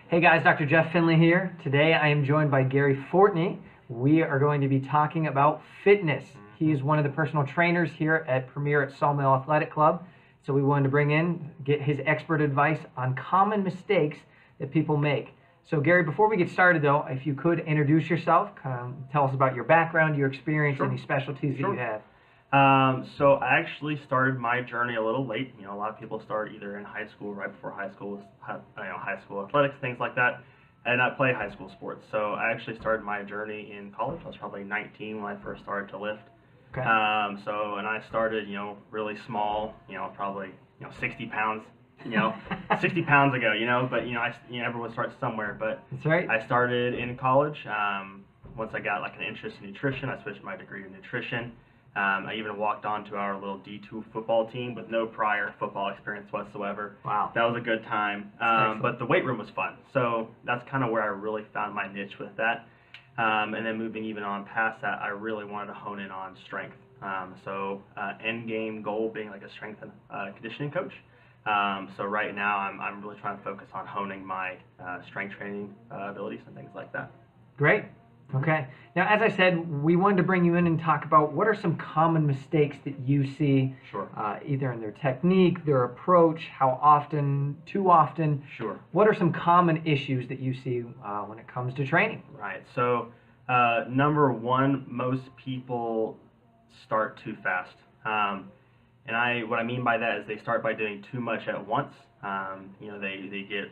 Hey guys, Dr. Jeff Finley here. Today I am joined by Gary Fortney. We are going to be talking about fitness. He is one of the personal trainers here at Premier at Sawmill Athletic Club. So we wanted to get his expert advice on common mistakes that people make. So Gary, before we get started though, if you could introduce yourself, tell us about your background, your experience, Sure. any specialties that you have. So I actually started my journey a little late. A lot of people start either in high school, right before high school, with high school athletics, things like that. I did not play high school sports, so I actually started my journey in college. I was probably 19 when I first started to lift. Okay. And I started, really small, probably, 60 pounds, 60 pounds ago, but everyone starts somewhere. But That's right. I started in college. Once I got like an interest in nutrition, I switched my degree to nutrition. I even walked onto our little D2 football team with no prior football experience whatsoever. Wow. That was a good time. But the weight room was fun. So that's kind of where I really found my niche with that. And then moving even on past that, I really wanted to hone in on strength. End game goal being like a strength and conditioning coach. So right now I'm really trying to focus on honing my strength training abilities and things like that. Great. Okay. Now, as I said, we wanted to bring you in and talk about what are some common mistakes that you see, Sure. Either in their technique, their approach, how often, too often. Sure. What are some common issues that you see when it comes to training? Right. So, number one, most people start too fast. What I mean by that is they start by doing too much at once. They get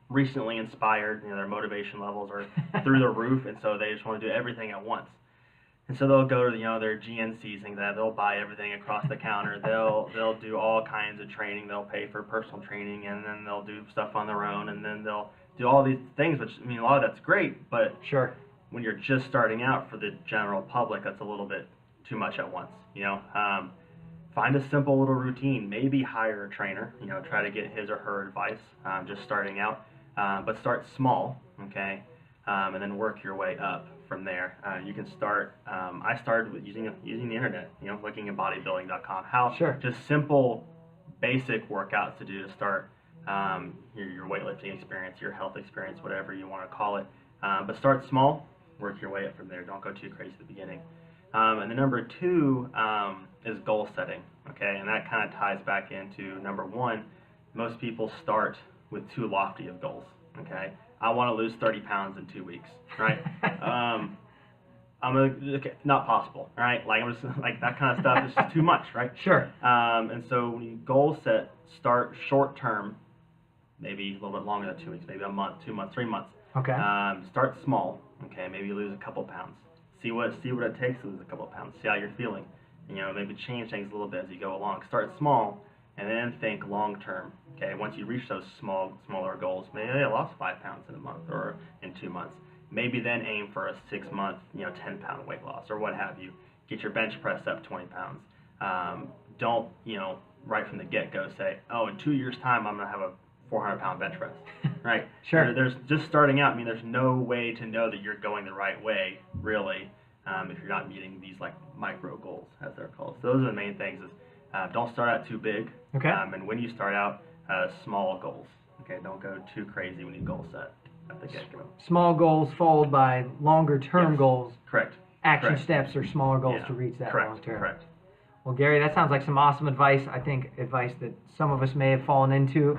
recently inspired, their motivation levels are through the roof, and so they just want to do everything at once. And so they'll go to their GNCs, things that they'll buy everything across the counter. They'll do all kinds of training. They'll pay for personal training, and then they'll do stuff on their own, and then they'll do all these things. Which a lot of that's great, but Sure. when you're just starting out for the general public, that's a little bit too much at once. Find a simple little routine. Maybe hire a trainer. Try to get his or her advice. Just starting out. But start small, okay, and then work your way up from there. You can start. I started with using the internet, looking at bodybuilding.com. Sure. Just simple, basic workouts to do to start your weightlifting experience, your health experience, whatever you want to call it. But start small, work your way up from there. Don't go too crazy at the beginning. And then number two is goal setting, okay, and that kind of ties back into number one. Most people start with too lofty of goals, okay? I want to lose 30 pounds in 2 weeks, right? Not possible, right? Like that kind of stuff is just too much, right? Sure. And so when you goal set, start short term, maybe a little bit longer than 2 weeks, maybe a month, 2 months, 3 months. Okay. Start small, okay? Maybe lose a couple pounds. See what it takes to lose a couple pounds. See how you're feeling. Maybe change things a little bit as you go along. Start small. And then think long term. Okay, once you reach those smaller goals, maybe I lost 5 pounds in a month or in 2 months. Maybe then aim for a 6 month, 10-pound weight loss or what have you. Get your bench press up 20 pounds. Don't, right from the get-go say, oh, in 2 years' time I'm gonna have a 400-pound bench press, right? Sure. There's just starting out. There's no way to know that you're going the right way, really, if you're not meeting these like micro goals, as they're called. So those are the main things. Don't start out too big. Okay. And when you start out, small goals. Okay, don't go too crazy when you goal set at the get-go. Small goals followed by longer term Yes. goals. Correct. Action Correct. steps or smaller goals Yeah. to reach that Correct. long term. Correct. Well, Gary, that sounds like some awesome advice. I think advice that some of us may have fallen into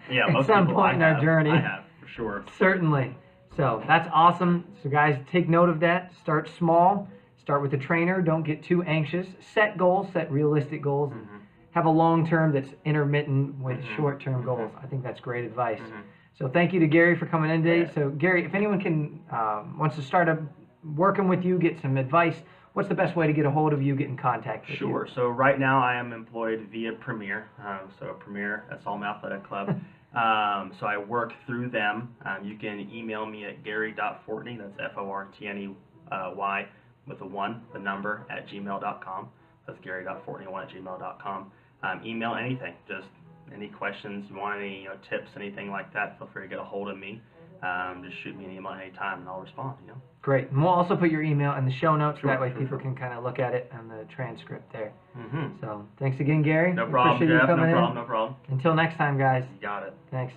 Yeah, at most some people point in our journey. I have, for sure. Certainly. So that's awesome. So guys, take note of that. Start small. Start with a trainer. Don't get too anxious. Set goals. Set realistic goals. Mm-hmm. Have a long term that's intermittent with Mm-hmm. short term goals. I think that's great advice. Mm-hmm. So thank you to Gary for coming in today. Yeah. So Gary, if anyone wants to start working with you, get some advice, what's the best way to get a hold of you, get in contact with you? Sure. So right now I am employed via Premier. Premier at Sawmill Athletic Club. So I work through them. You can email me at gary.fortney, that's Fortney with a 1, the number, at gmail.com. That's gary.fortney1@gmail.com. Email anything, just any questions, you want any tips, anything like that, feel free to get a hold of me. Just shoot me an email anytime and I'll respond. Great. And we'll also put your email in the show notes, Sure, that way sure, people sure. can kind of look at it on the transcript there. Mm-hmm. So thanks again, Gary. No problem, Appreciate you Jeff. coming No in. problem. No problem. Until next time, guys. You got it. Thanks.